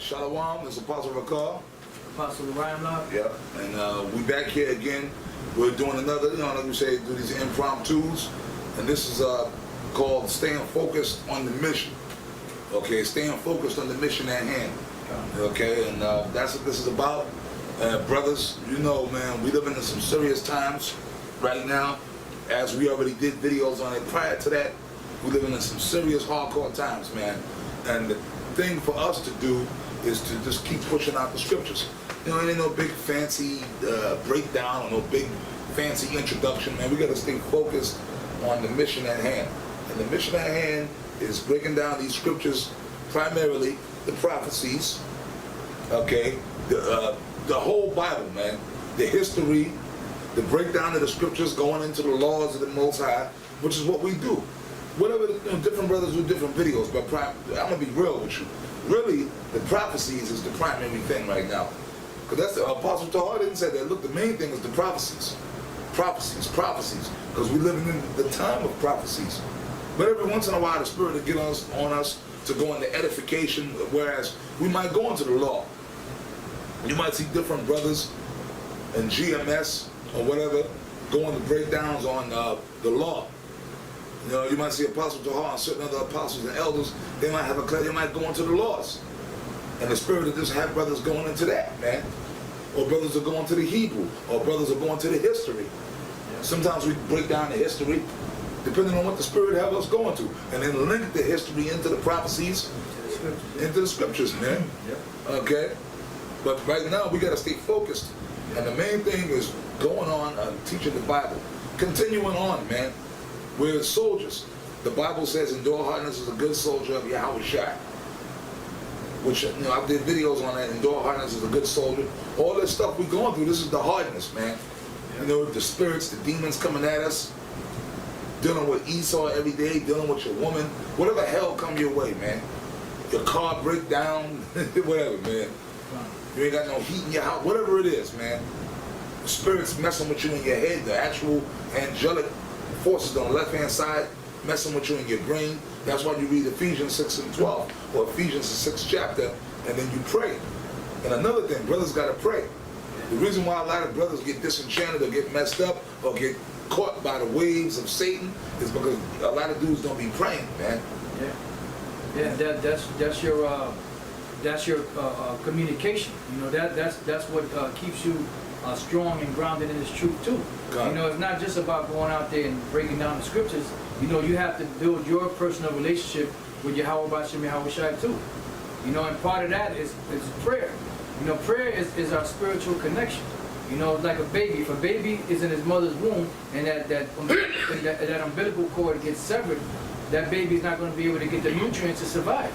Shalawam, it's Apostle Rawchaa. Apostle Ahramlab. Yeah, and we back here again. We're doing another, like we say, do these impromptus, and this is called Staying Focused on the Mission. Okay, staying focused on the mission at hand. Okay, and that's what this is about. Brothers, you know, man, we living in some serious times right now. As we already did videos on it prior to that, we living in some serious hardcore times, man. And the thing for us to do is to just keep pushing out the scriptures. You know, it ain't no big fancy breakdown or no big fancy introduction, man. We got to stay focused on the mission at hand. And the mission at hand is breaking down these scriptures, primarily the prophecies, okay, the whole Bible, man, the history, the breakdown of the scriptures, going into the laws of the Most High, which is what we do. Whatever, different brothers do different videos, but I'm gonna be real with you. Really, the prophecies is the primary thing right now, because that's the Apostle Tahar didn't say that. Look, the main thing is the prophecies, because we're living in the time of prophecies. But every once in a while, the Spirit will get on us to go into edification, whereas we might go into the law. You might see different brothers in GMS or whatever going to breakdowns on the law. You know, you might see Apostle Tahar and certain other apostles and elders. They might have they might go into the laws, and the Spirit will just have brothers going into that, man. Or brothers are going to the Hebrew, or brothers are going to the history. Sometimes we break down the history, depending on what the Spirit have us going to, and then link the history into the prophecies, into the scriptures, man. Okay? But right now, we got to stay focused. And the main thing is going on and teaching the Bible. Continuing on, man. We're soldiers. The Bible says, endure hardness is a good soldier of Yahawashi. Which, you know, I did videos on that. Endure hardness is a good soldier. All this stuff we're going through, this is the hardness, man. You know, the spirits, the demons coming at us, dealing with Esau every day, dealing with your woman, whatever hell come your way, man. Your car break down, whatever, man. You ain't got no heat in your house, whatever it is, man. The spirits messing with you in your head, the actual angelic forces on the left-hand side messing with you in your brain. That's why you read Ephesians 6 and 12, or Ephesians 6th chapter, and then you pray. And another thing, brothers got to pray. The reason why a lot of brothers get disenchanted or get messed up or get caught by the waves of Satan is because a lot of dudes don't be praying, man. Yeah, that's your communication. You know, that's what keeps you strong and grounded in this truth too. You know, it's not just about going out there and breaking down the scriptures. You know, you have to build your personal relationship with Yahawashi and Yahawashi too. You know, and part of that is prayer. You know, prayer is our spiritual connection. You know, like a baby. If a baby is in his mother's womb and that umbilical cord gets severed, that baby is not going to be able to get the nutrients to survive.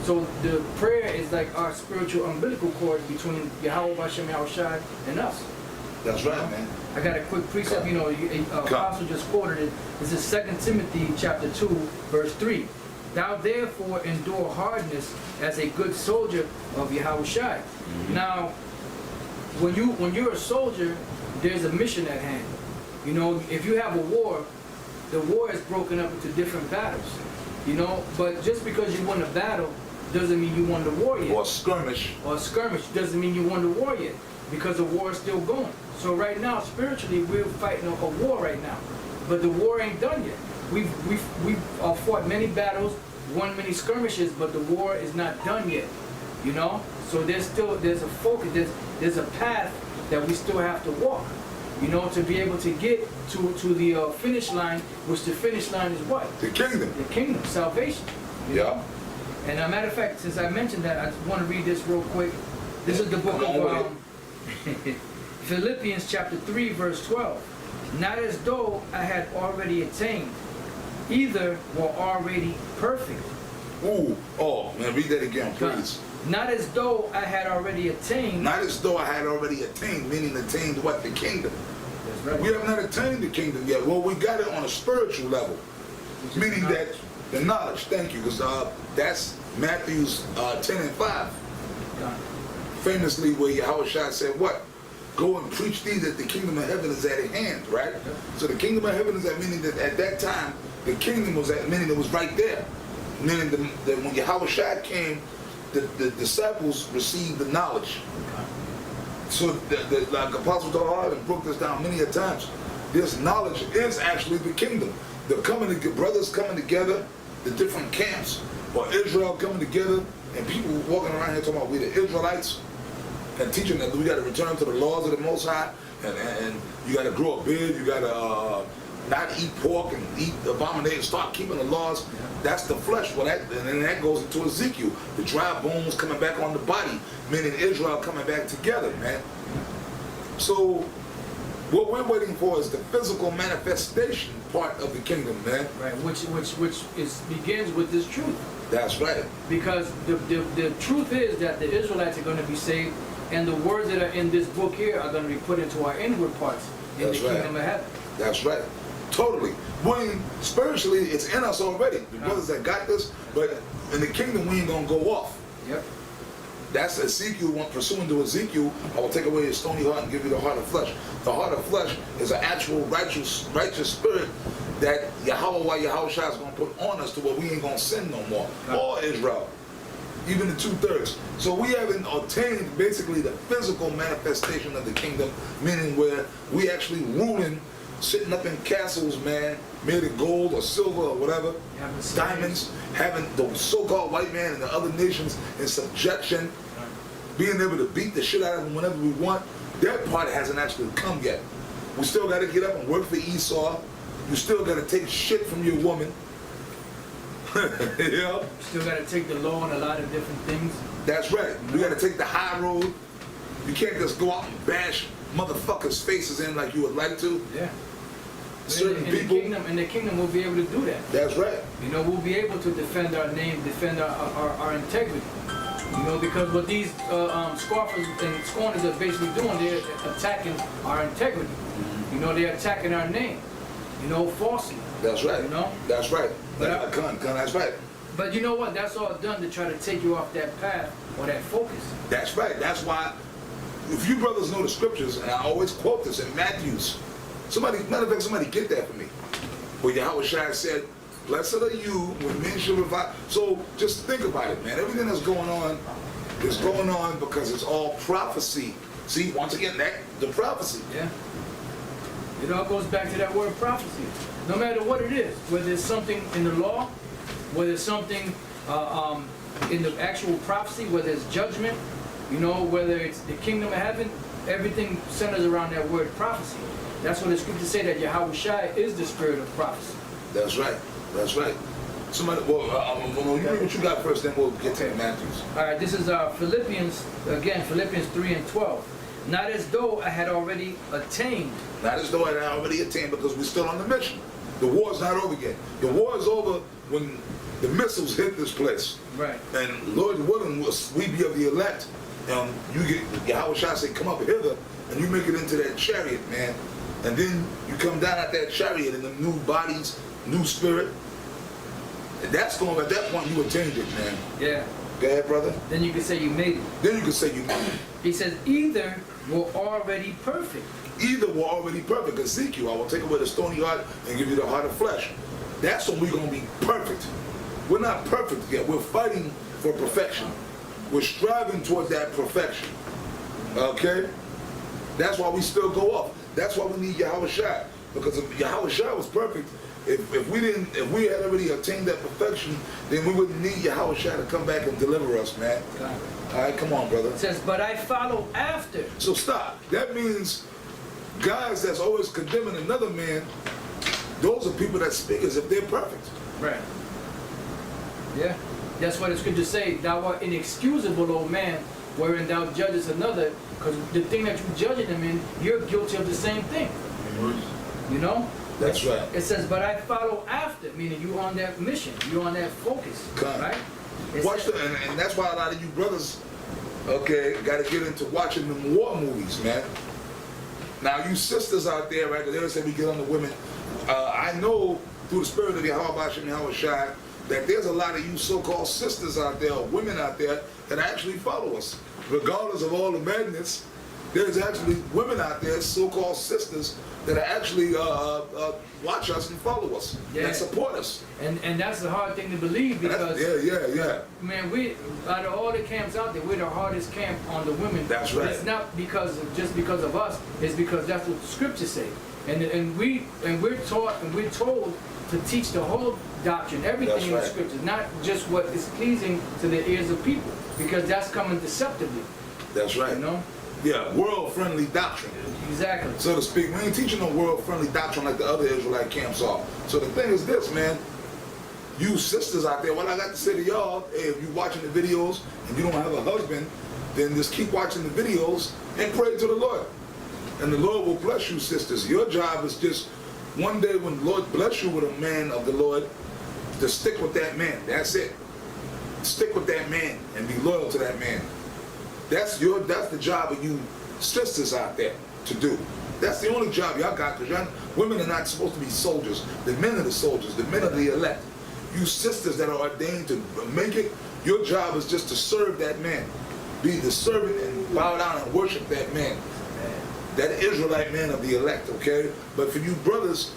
So the prayer is like our spiritual umbilical cord between Yahawah, Yahawashi, and us. That's right, man. I got a quick precept. You know, Apostle just quoted it. This is 2 Timothy chapter 2, verse 3. Thou therefore endure hardness as a good soldier of Yahawashi. Now, when you're a soldier, there's a mission at hand. You know, if you have a war, the war is broken up into different battles. You know, but just because you won a battle doesn't mean you won the war yet. Or skirmish. Or skirmish doesn't mean you won the war yet, because the war is still going. So right now, spiritually, we're fighting a war right now, but the war ain't done yet. We've fought many battles, won many skirmishes, but the war is not done yet. You know, so there's a focus, there's a path that we still have to walk. You know, to be able to get to the finish line, which the finish line is what? The kingdom. The kingdom, salvation. Yeah. And a matter of fact, since I mentioned that, I just want to read this real quick. This is the book of Philippians chapter 3, verse 12. Not as though I had already attained, either were already perfect. Ooh, oh, man, read that again, please. Not as though I had already attained. Not as though I had already attained, meaning attained what? The kingdom. That's right. We have not attained the kingdom yet. Well, we got it on a spiritual level, meaning that the knowledge, thank you, because that's Matthew's 10 and 5. Famously, where Yahawashi said, what? Go and preach thee that the kingdom of heaven is at hand, right? So the kingdom of heaven is at, meaning that at that time, the kingdom was at, meaning it was right there. Meaning that when Yahawashi came the disciples received the knowledge. So like Apostle Yahawah and broke this down many a times. This knowledge is actually the kingdom. The brothers coming together, the different camps, or Israel coming together, and people walking around here talking about we the Israelites, and teaching that we got to return to the laws of the Most High, and you got to grow a beard, you got to not eat pork and eat abominations, start keeping the laws. That's the flesh. Well, and then that goes into Ezekiel, the dry bones coming back on the body, meaning Israel coming back together, man. So what we're waiting for is the physical manifestation part of the kingdom, man. Right, which begins with this truth. That's right. Because the truth is that the Israelites are going to be saved, and the words that are in this book here are going to be put into our inward parts in the kingdom of heaven. That's right. Totally. When spiritually, it's in us already. The brothers that got this, but in the kingdom, we ain't going to go off. Yep. That's Ezekiel, pursuing to Ezekiel, I will take away your stony heart and give you the heart of flesh. The heart of flesh is an actual righteous spirit that Yahawah, Yahawashi is going to put on us to where we ain't going to sin no more. Or Israel. Even the 2/3. So we haven't obtained basically the physical manifestation of the kingdom, meaning where we actually ruling, sitting up in castles, man, made of gold or silver or whatever, diamonds, having the so-called white man and the other nations in subjection, being able to beat the shit out of them whenever we want. That part hasn't actually come yet. We still got to get up and work for Esau. You still got to take shit from your woman. You know? Still got to take the law on a lot of different things. That's right. You got to take the high road. You can't just go out and bash motherfuckers' faces in like you would like to. Yeah. Certain people. In the kingdom, we'll be able to do that. That's right. You know, we'll be able to defend our name, defend our integrity. You know, because what these scoffers and scorners are basically doing, they're attacking our integrity. You know, they're attacking our name. You know, falsely. That's right. You know? That's right. That's right. But you know what? That's all done to try to take you off that path or that focus. That's right. That's why, if you brothers know the scriptures, and I always quote this in Matthew's, matter of fact, somebody get that for me. Where Yahawashi said, blessed are you when men shall revive. So just think about it, man. Everything that's going on is going on because it's all prophecy. See, once again, the prophecy. Yeah. It all goes back to that word prophecy. No matter what it is, whether it's something in the law, whether it's something in the actual prophecy, whether it's judgment, you know, whether it's the kingdom of heaven, everything centers around that word prophecy. That's what the scriptures say, that Yahawashi is the spirit of prophecy. That's right. That's right. Somebody, you read what you got first, then we'll get to Matthew's. All right, this is Philippians 3:12. Not as though I had already attained. Not as though I had already attained, because we're still on the mission. The war's not over yet. The war is over when the missiles hit this place. Right. And Lord willing, we be of the elect. You get Yahawashi say, come up hither, and you make it into that chariot, man. And then you come down at that chariot in the new bodies, new spirit. And that's going, at that point, you attained it, man. Yeah. Go ahead, brother. Then you can say you made it. Then you can say you made it. He says, either were already perfect. Either were already perfect. Ezekiel, I will take away the stony heart and give you the heart of flesh. That's when we're going to be perfect. We're not perfect yet. We're fighting for perfection. We're striving toward that perfection. Okay? That's why we still go off. That's why we need Yahawashi. Because if Yahawashi was perfect, if we had already attained that perfection, then we wouldn't need Yahawashi to come back and deliver us, man. All right, come on, brother. It says, but I follow after. So stop. That means guys that's always condemning another man, those are people that speak as if they're perfect. Right. Yeah. That's why the scriptures say, thou art inexcusable, O man, wherein thou judgest another, because the thing that you're judging them in, you're guilty of the same thing. You know? That's right. It says, but I follow after, meaning you on that mission, you on that focus. Right? And that's why a lot of you brothers, okay, got to get into watching them war movies, man. Now, you sisters out there, right, because they always say we get on the women. I know through the spirit of Yahawashi, that there's a lot of you so-called sisters out there, or women out there, that actually follow us. Regardless of all the madness, There's actually women out there, so-called sisters, that are actually watch us and follow us and support us. And that's the hard thing to believe because man, we out of all the camps out there, we're the hardest camp on the women. That's right. It's not just because of us. It's because that's what the scriptures say. And we're taught and we're told to teach the whole doctrine, everything in the scriptures, not just what is pleasing to the ears of people, because that's coming deceptively. That's right. You know? Yeah, world-friendly doctrine. Exactly. So to speak, we ain't teaching no world-friendly doctrine like the other Israelite camps are. So the thing is this, man. You sisters out there, what I got to say to y'all, hey, if you're watching the videos and you don't have a husband, then just keep watching the videos and pray to the Lord. And the Lord will bless you, sisters. Your job is just one day when the Lord bless you with a man of the Lord, to stick with that man. That's it. Stick with that man and be loyal to that man. That's the job of you sisters out there to do. That's the only job y'all got, because women are not supposed to be soldiers. The men are the soldiers. The men are the elect. You sisters that are ordained to make it, your job is just to serve that man. Be the servant and bow down and worship that man. That Israelite man of the elect, okay? But for you brothers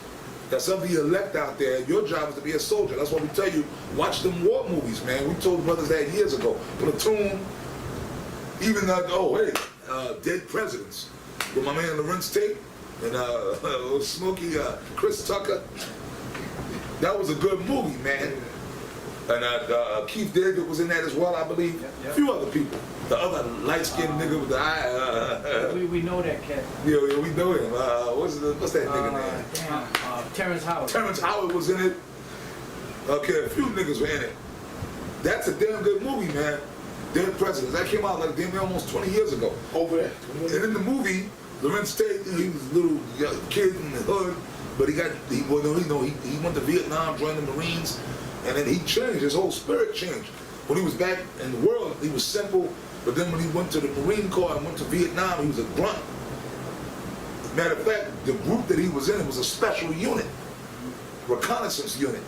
that's of the elect out there, your job is to be a soldier. That's why we tell you, watch them war movies, man. We told brothers that years ago. Platoon, even Dead Presidents, with my man Lawrence Tate and Smokey Chris Tucker. That was a good movie, man. And Keith David was in that as well, I believe. A few other people. The other light-skinned nigga with the eye. We know that cat. Yeah, we know him. What's that nigga name? Terrence Howard. Terrence Howard was in it. Okay, a few niggas were in it. That's a damn good movie, man. Dead Presidents. That came out like damn almost 20 years ago. Over there. And in the movie, Lawrence Tate, he was a little kid in the hood, but he went to Vietnam, joined the Marines, and then he changed. His whole spirit changed. When he was back in the world, he was simple, but then when he went to the Marine Corps and went to Vietnam, he was a grunt. Matter of fact, the group that he was in was a special unit, reconnaissance unit.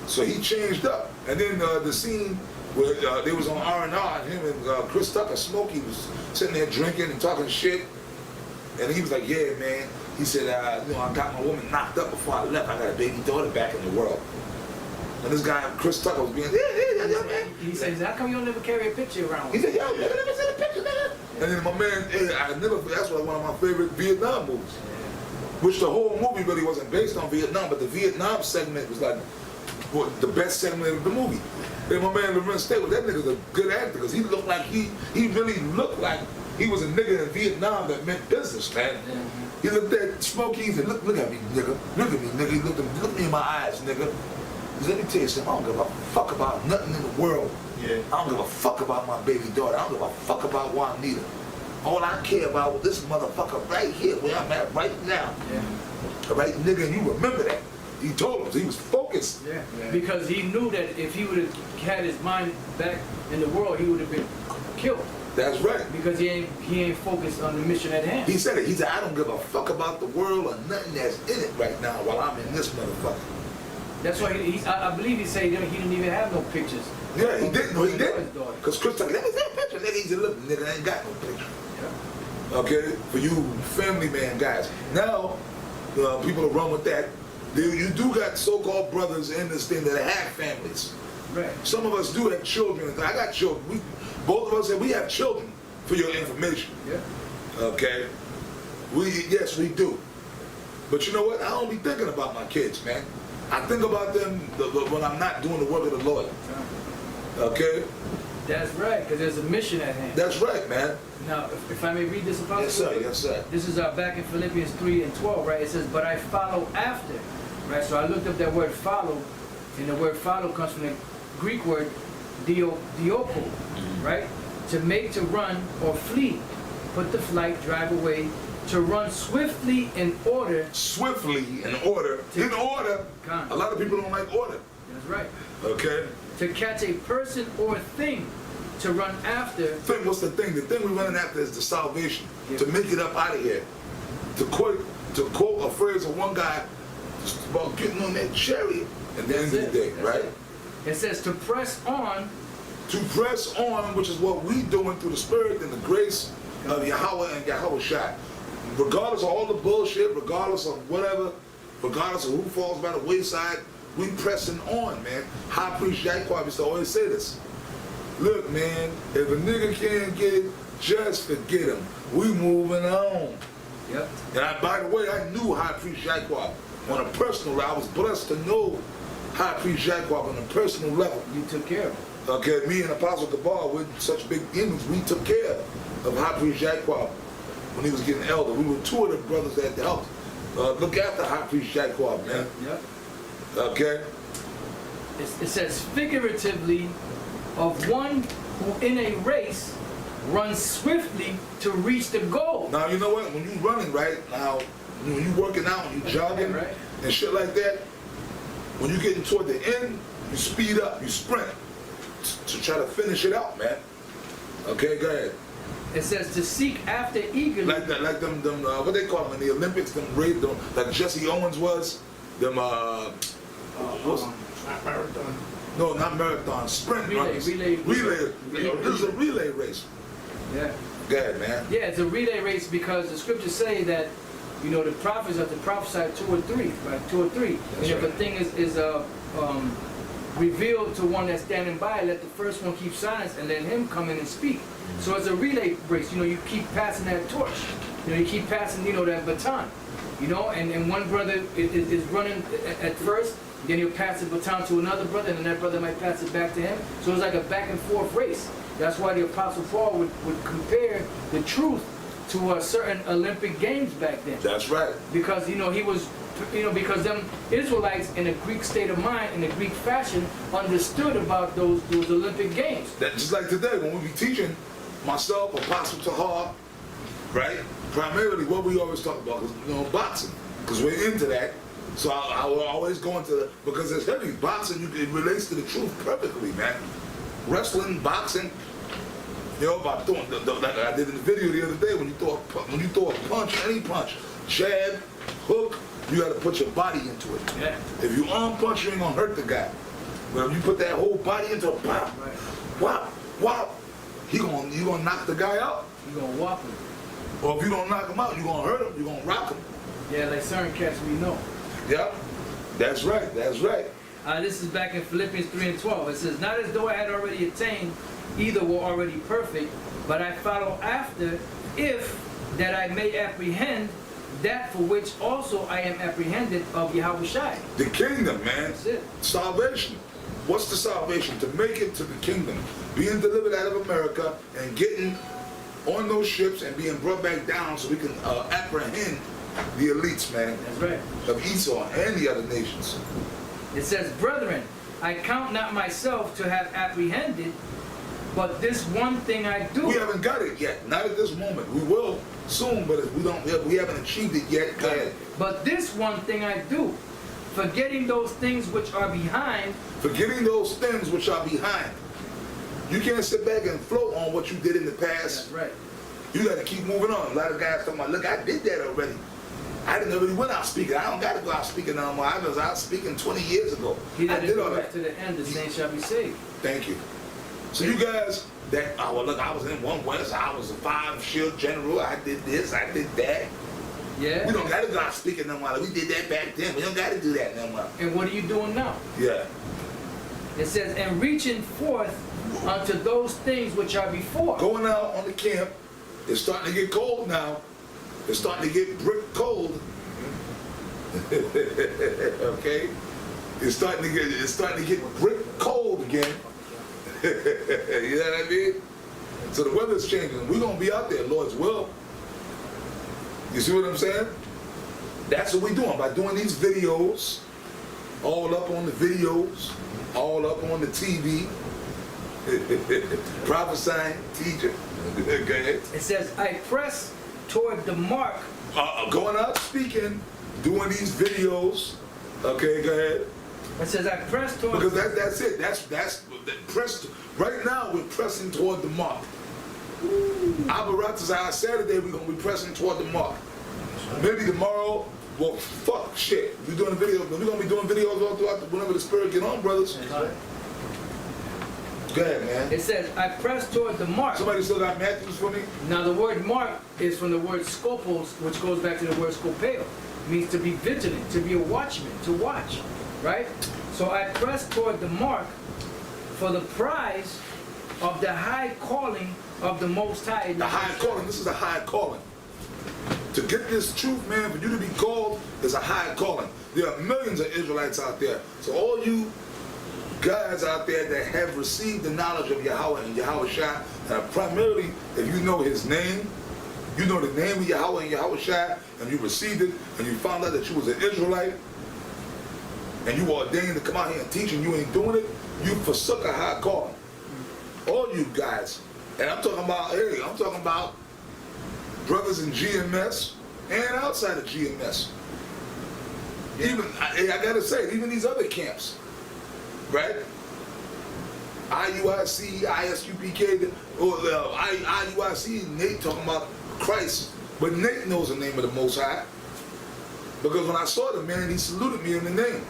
So he changed up. And then the scene where they was on R&R, and him and Chris Tucker, Smokey, was sitting there drinking and talking shit. And he was like, yeah, man. He said, I got my woman knocked up before I left. I got a baby daughter back in the world. And this guy, Chris Tucker, was being, man. He says, how come you don't never carry a picture around? He said, yo, nigga, never seen a picture, nigga. And then my man, that's one of my favorite Vietnam movies. Which the whole movie really wasn't based on Vietnam, but the Vietnam segment was like the best segment of the movie. And my man Lawrence Tate, that nigga's a good actor, because he looked like he really looked like he was a nigga in Vietnam that meant business, man. He looked at Smokey and said, look at me, nigga. Look at me, nigga. He looked me in my eyes, nigga. Let me tell you something, I don't give a fuck about nothing in the world. Yeah. I don't give a fuck about my baby daughter. I don't give a fuck about Juanita. All I care about is this motherfucker right here where I'm at right now. Yeah. Right, nigga, and you remember that. He told us, he was focused. Yeah. Because he knew that if he would have had his mind back in the world, he would have been killed. That's right. Because he ain't focused on the mission at hand. He said it. He said, I don't give a fuck about the world or nothing that's in it right now while I'm in this motherfucker. That's why I believe he said he didn't even have no pictures. Yeah, he didn't. No, he didn't. Because Chris Tucker, let me see a picture. Nigga, he said, look, nigga, I ain't got no picture. Yeah. Okay? For you family man guys. Now, people will run with that. You do got so-called brothers in this thing that have families. Right. Some of us do have children. I got children. Both of us said we have children, for your information. Yeah. Okay? Yes, we do. But you know what? I don't be thinking about my kids, man. I think about them when I'm not doing the work of the Lord. Okay? That's right, because there's a mission at hand. That's right, man. Now, if I may read this, Apostle? Yes, sir. Yes, sir. This is back in Philippians 3:12, right? It says, but I follow after. Right? So I looked up that word follow, and the word follow comes from the Greek word diopo, right? To make, to run, or flee. Put to flight, drive away. To run swiftly in order. Swiftly in order. In order. A lot of people don't like order. That's right. Okay. To catch a person or thing. To run after. What's the thing? The thing we're running after is the salvation. Yeah. To make it up out of here. To quote a phrase of one guy, just about getting on that chariot at the end of the day, right? It says to press on. To press on, which is what we doing through the Spirit and the grace of Yahawah and Yahawashi. Regardless of all the bullshit, regardless of whatever, regardless of who falls by the wayside, we pressing on, man. High Priest Yahawashi used to always say this. Look, man, if a nigga can't get it, just forget him. We moving on. Yep. And by the way, I knew High Priest Yahawashi on a personal level. I was blessed to know High Priest Yahawashi on a personal level. You took care of him. Okay, me and Apostle Qadash, with such big demons, we took care of High Priest Yahawashi when he was getting elder. We were two of the brothers that helped look after High Priest Yahawashi, man. Yep. Okay? It says figuratively of one who in a race runs swiftly to reach the goal. Now, you know what? When you running, right? Now, when you working out, when you jogging right. and shit like that, when you getting toward the end, you speed up, you sprint to try to finish it out, man. Okay, go ahead. It says to seek after eagerly. Like that, like them what they call them in the Olympics, them like Jesse Owens was, them marathon. no, not marathon, sprint runners. Relay. This is a relay race. Yeah. Go ahead, man. Yeah, it's a relay race because the scriptures say that, you know, the prophets have to prophesy 2 or 3, right? 2 or 3. That's and if right. a thing is revealed to one that's standing by, let the first one keep silence and let him come in and speak. So it's a relay race. You know, you keep passing that torch. You know, you keep passing, you know, that baton. You know, and one brother is running at first, then he'll pass the baton to another brother, and then that brother might pass it back to him. So it's like a back and forth race. That's why the Apostle Paul would compare the truth to certain Olympic games back then. That's right. Because, you know, he was, you know, because them Israelites in a Greek state of mind, in a Greek fashion, understood about those Olympic games. That just like today when we be teaching, myself, Apostle Tahar, right? Primarily what we always talk about is, you know, boxing, because we're into that. So I will always go into because it's heavy. Boxing, it relates to the truth perfectly, man. Wrestling, boxing, you know, about doing like I did in the video the other day, when you throw a punch, any punch, jab, hook, you got to put your body into it. Yeah. If you arm punch, you ain't gonna hurt the guy. But if you put that whole body into a pop, Right. whop, you gonna knock the guy out. You're going to walk him. Or if you don't knock him out, you gonna hurt him, you gonna rock him. Yeah, like certain cats we know. Yep, that's right, that's right. This is back in Philippians 3 and 12. It says, not as though I had already attained, either were already perfect, but I follow after, if that I may apprehend that for which also I am apprehended of Yahawashi. The kingdom, man. That's it. Salvation. What's the salvation? To make it to the kingdom. Being delivered out of America and getting on those ships and being brought back down so we can apprehend the elites, man, That's right. of Esau and the other nations. It says, brethren, I count not myself to have apprehended, but this one thing I do. We haven't got it yet. Not at this moment. We will soon, but if we haven't achieved it yet. Go ahead. But this one thing I do, forgetting those things which are behind. Forgetting those things which are behind. You can't sit back and float on what you did in the past. That's right. You got to keep moving on. A lot of guys talking about, look, I did that already. I didn't already went out speaking. I don't got to go out speaking no more. I was out speaking 20 years ago. He I that did all endureth that. to the end, the saints shall be saved. Thank you. So you guys, well, look, I was in one West. I was a 5-shield general. I did this. I did that. Yeah. We don't got to go out speaking no more. We did that back then. We don't got to do that no more. And what are you doing now? Yeah. It says, and reaching forth unto those things which are before. Going out on the camp. It's starting to get cold now. It's starting to get brick cold. Okay? It's starting to get brick cold again. You know what I mean? So the weather's changing. We're gonna be out there, Lord's will. You see what I'm saying? That's what we're doing by doing these videos, all up on the videos, all up on the TV. Prophesying, teacher. Okay. It says, I press toward the mark. Going out speaking, doing these videos. Okay, go ahead. It says, I press toward. Because that's it. That's press. Right now we're pressing toward the mark. Rawchaa Saturday we're gonna be pressing toward the mark. Maybe tomorrow. Well, fuck shit. We're doing a video. We're gonna be doing videos all throughout whenever the Spirit get on, brothers. Go ahead, man. It says, I press toward the mark. Somebody still got Matthews for me? Now the word mark is from the word scopos, which goes back to the word scopeo. It means to be vigilant, to be a watchman, to watch, right? So I press toward the mark for the prize of the high calling of the Most High. The high calling, this is a high calling. To get this truth, man, for you to be called is a high calling. There are millions of Israelites out there. So all you guys out there that have received the knowledge of Yahawashi and Yahawashi, and primarily if you know his name, you know the name of Yahawashi and Yahawashi, and you received it, and you found out that you was an Israelite, and you were ordained to come out here and teach, and you ain't doing it, you forsook a high calling. All you guys, and I'm talking about, hey, I'm talking about brothers in GMS and outside of GMS. Even, I gotta say, even these other camps, right? IUIC, ISUPK, or IUIC, Nate talking about Christ, but Nate knows the name of the Most High. Because when I saw the man, he saluted me in the name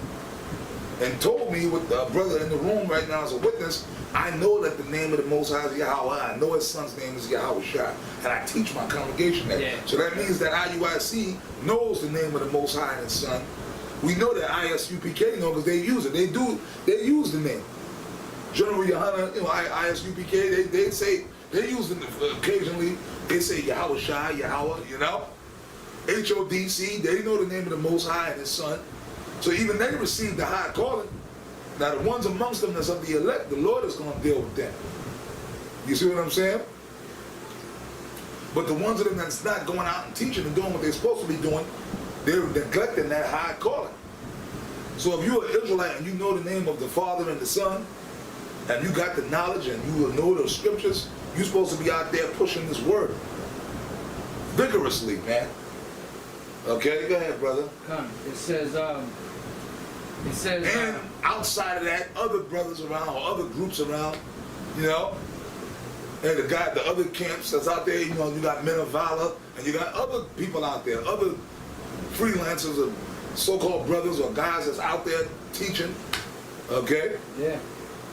and told me, with the brother in the room right now as a witness, I know that the name of the Most High is Yahawah. I know his son's name is Yahawashi, and I teach my congregation that. Yeah. So that means that IUIC knows the name of the Most High and his son. We know that ISUPK know because they use it. They use the name. General Yohana, you know, ISUPK, they say, they use it occasionally. They say Yahawashi, Yahawah, you know. HODC, they know the name of the Most High and his son. So even they received the high calling. Now the ones amongst them that's of the elect, the Lord is going to deal with them. You see what I'm saying? But the ones of them that's not going out and teaching and doing what they're supposed to be doing, they're neglecting that high calling. So if you're an Israelite and you know the name of the Father and the Son, and you got the knowledge and you will know those scriptures, you're supposed to be out there pushing this word vigorously, man. Okay, go ahead, brother. Come. It says, and outside of that, other brothers around or other groups around, you know, and the other camps that's out there, you know, you got men of valor, and you got other people out there, other freelancers or so-called brothers or guys that's out there teaching, okay? Yeah.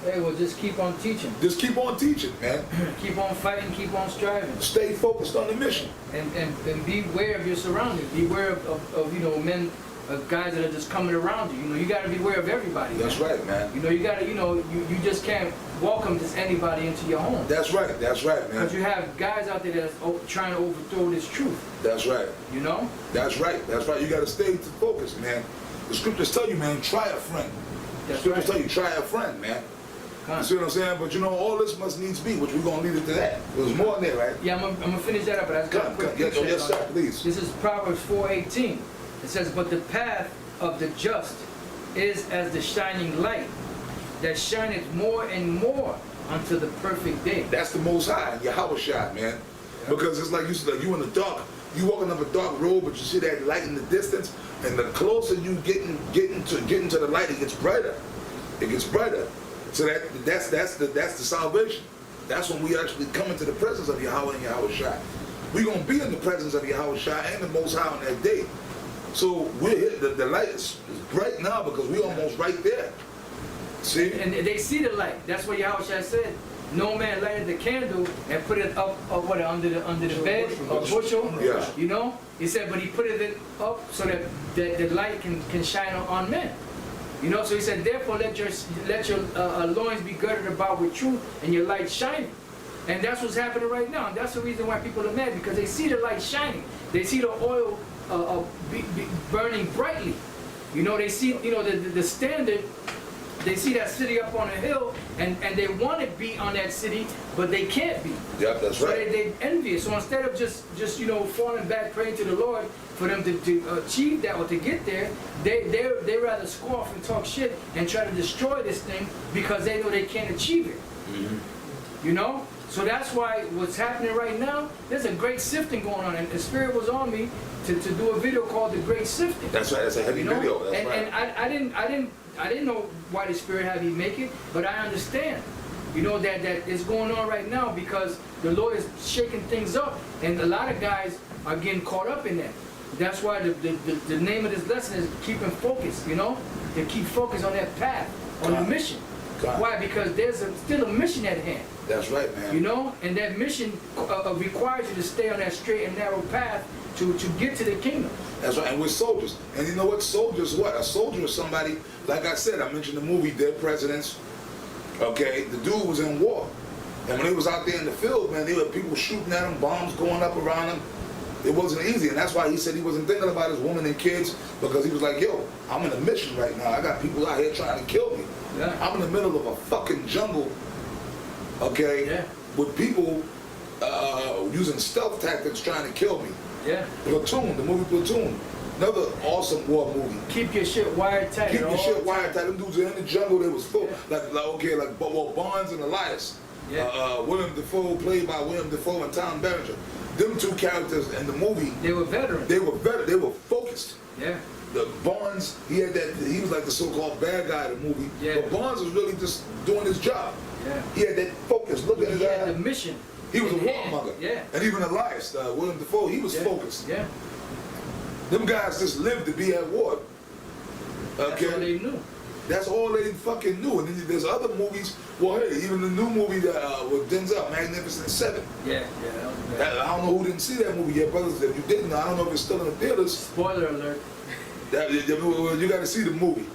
Hey, well, just keep on teaching. Just keep on teaching, man. Keep on fighting, keep on striving. Stay focused on the mission. And beware of your surroundings. Beware of you know, men, guys that are just coming around you. You know, you got to beware of everybody. That's man. right, man. You know, you got to, you know, you just can't welcome just anybody into your home. That's right, man. Because you have guys out there that's trying to overthrow this truth. That's right. You know? That's right, that's right. You got to stay focused, man. The scriptures tell you, man, try a friend. The scriptures tell you, try a friend, man. You see what I'm saying? But you know, all this must needs be, which we're going to leave it to that. There's more in there, right? Yeah, I'm going to finish that up, but I just got a quick picture. Yes, sir, please. This is Proverbs 4:18. It says, but the path of the just is as the shining light that shineth more and more unto the perfect day. That's the Most High, Yahawashi, man. Because it's like you in the dark, you walking up a dark road, but you see that light in the distance, and the closer you get into the light, it gets brighter. It gets brighter. So that's the salvation. That's when we actually come into the presence of Yahawah and Yahawashi. We're gonna be in the presence of Yahawashi and the Most High on that day. So we're here, the light is bright now because we're almost right there. See? And they see the light. That's what Yahawashi said. No man lighted the candle and put it up under the bed, a bushel. Yeah. You know? He said, but he put it up so that the light can shine on men. You know, so he said, therefore let your loins be girded about with truth and your light shining. And that's what's happening right now. And that's the reason why people are mad, because they see the light shining. They see the oil burning brightly. You know, they see, you know, the standard. They see that city up on a hill, and they want to be on that city, but they can't be. Yeah, that's right. So they envy it. So instead of just you know, falling back, praying to the Lord for them to achieve that or to get there, they rather scoff and talk shit and try to destroy this thing because they know they can't achieve it. Mm-hmm. You know? So that's why what's happening right now, there's a great sifting going on, and the Spirit was on me to do a video called The Great Sifting. That's right. That's a heavy video. That's right. And I didn't know why the Spirit had me make it, but I understand. You know, that is going on right now because the Lord is shaking things up, and a lot of guys are getting caught up in that. That's why the name of this lesson is keeping focus, you know? To keep focus on that path, on the mission. God. Why? Because there's still a mission at hand. That's right, man. You know, and that mission requires you to stay on that straight and narrow path to get to the kingdom. That's right, and we're soldiers. And you know what? Soldiers, what? A soldier is somebody, like I said, I mentioned the movie Dead Presidents. Okay, the dude was in war. And when he was out there in the field, man, there were people shooting at him, bombs going up around him. It wasn't easy, and that's why he said he wasn't thinking about his woman and kids, because he was like, yo, I'm in a mission right now. I got people out here trying to kill me. Yeah. I'm in the middle of a fucking jungle, okay, Yeah. with people using stealth tactics trying to kill me. Yeah. Platoon, the movie Platoon, another awesome war movie. Keep your shit wired tight. Keep your shit wired tight. Them dudes were in the jungle, they was full. Yeah. Like Barnes and Elias. Yeah. William Dafoe, played by William Dafoe and Tom Berenger. Them two characters in the movie, They were veterans. they were focused. Yeah. The Barnes, he was like the so-called bad guy in the movie. Yeah. But Barnes was really just doing his job. Yeah. He had that focus. Look at his He had eye. the mission. He was a in hand. warmonger. Yeah. And even Elias, William Dafoe, he was Yeah. focused. Yeah. Them guys just lived to be at war. That's Okay? all they knew. That's all they fucking knew. And then there's other movies. Well, hey, even the new movie that with Denzel, Magnificent Seven. Yeah. Yeah. That was bad. I don't know who didn't see that movie yet, brothers. If you didn't, I don't know if it's still in the theaters. Spoiler alert. You got to see the movie.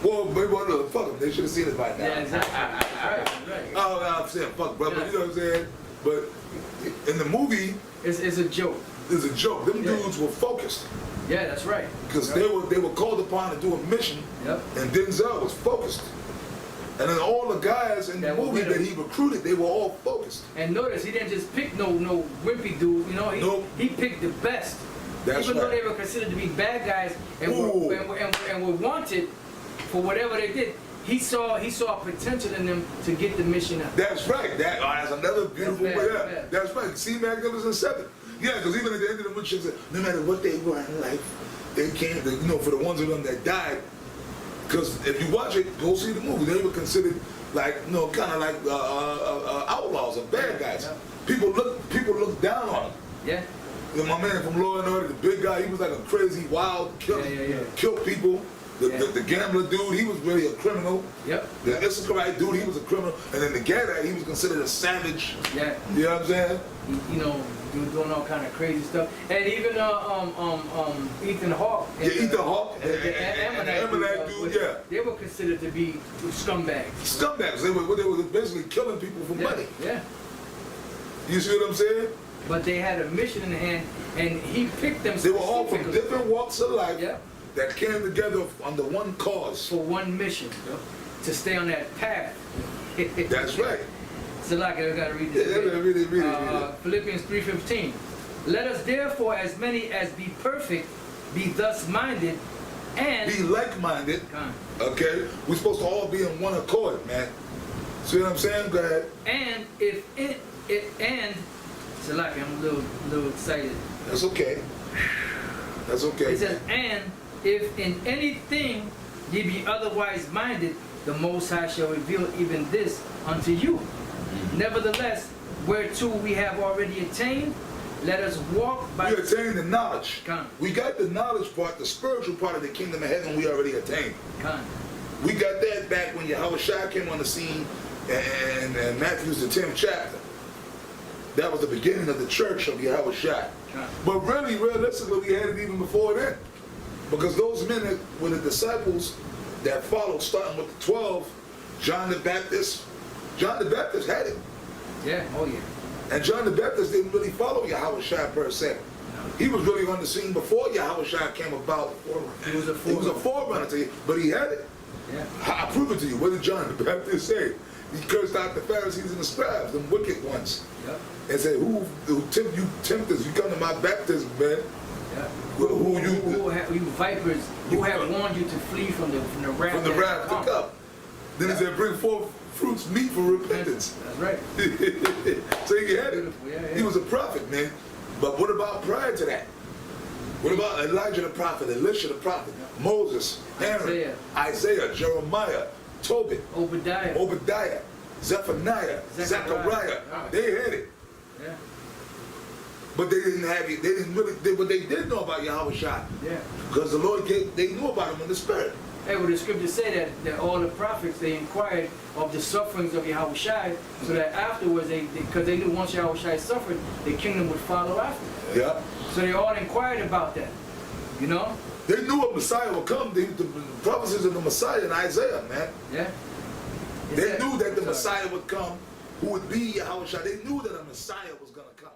Well, maybe fuck them. They should have seen it by now. Yeah, exactly. Right. Oh, I'm saying fuck, brother. Yeah. You know what I'm saying? But in the movie, It's a joke. it's a joke. Them Yeah. dudes were focused Yeah, that's right. because Right. they were called upon to do a mission, Yep. and Denzel was focused. And then all the guys in the That were movie with that him. he recruited, they were all focused. And notice he didn't just pick no wimpy dude. You know, Nope. he picked the best. That's Even though right. they were considered to be bad guys and Ooh. were wanted for whatever they did, he saw potential in them to get the mission out. That's right. That's another beautiful That's way. bad, Yeah, bad. that's right. See Magnificent Seven. Yeah, because even at the end of the movie, she said, no matter what they were in life, they can't. You know, for the ones of them that died, because if you watch it, go see the movie. They were considered like, you know, kind of like outlaws or bad guys. Yeah. People look down on them. Yeah. You know, my man from Law and Order, the big guy, he was like a crazy, wild killer. Yeah. Killed people. The gambler dude, he was really a criminal. Yep. The Issacharite dude, he was a criminal. And then the Gadite, he was considered a savage. Yeah. You know what I'm saying? You know, doing all kind of crazy stuff. And even Ethan Hawke. Yeah, Ethan Hawke And the Ammonite dude, yeah. They were considered to be scumbags. Scumbags. They were basically killing people for money. Yeah. You see what I'm saying? But they had a mission in hand, and he picked them. They were all from specifically different walks of life Yeah. that came together under one cause. for one mission, to stay on that path. That's right. So like I gotta read Yeah, this. read it. Philippians 3:15. Let us therefore, as many as be perfect, be thus minded, and Be like-minded, Con. okay? We're supposed to all be in one accord, man. See what I'm saying? Go ahead. And so like I'm a little excited. That's okay. That's okay. It says, and if in anything ye be otherwise minded, the Most High shall reveal even this unto you. Nevertheless, whereto we have already attained, let us walk by. We attained the knowledge. Con. We got the knowledge part, the spiritual part of the kingdom of heaven we already attained. Con. We got that back when Yahawashi came on the scene in Matthew's the 10th chapter. That was the beginning of the church of Yahawashi. But really, realistically, we had it even before then. Because those men that were the disciples that followed, starting with the 12, John the Baptist had it. Yeah, oh yeah. And John the Baptist didn't really follow Yahawashi per se. He was really on the scene before Yahawashi came about. He was a He was a forerunner to you, but he had it. Yeah. I prove it to you. What did John the Baptist say? He cursed out the Pharisees and the scribes, them wicked ones. Yep. And said, who tempt you tempters? You come to my baptism, man. Yeah. Who you vipers, who have warned you to flee from the wrath from the wrath to come. Then he said, bring forth fruits meet for repentance. That's right. So he had it. Beautiful, yeah. He was a prophet, man. But what about prior to that? What about Elijah the prophet, Elisha the prophet, Moses, Aaron, Isaiah, Jeremiah, Tobit, Obadiah, Zephaniah, Zechariah. They had it. Yeah. But they didn't have it. They didn't really. But they did know about Yahawashi. Yeah. Because the Lord they knew about him in the spirit. Hey, well, the scriptures say that all the prophets, they inquired of the sufferings of Yahawashi, so that afterwards, because they knew once Yahawashi suffered, the kingdom would follow after. Yeah. So they all inquired about that, you know? They knew a Messiah would come. The prophecies of the Messiah in Isaiah, man. Yeah. They knew that the Messiah would come, who would be Yahawashi. They knew that a Messiah was going to come.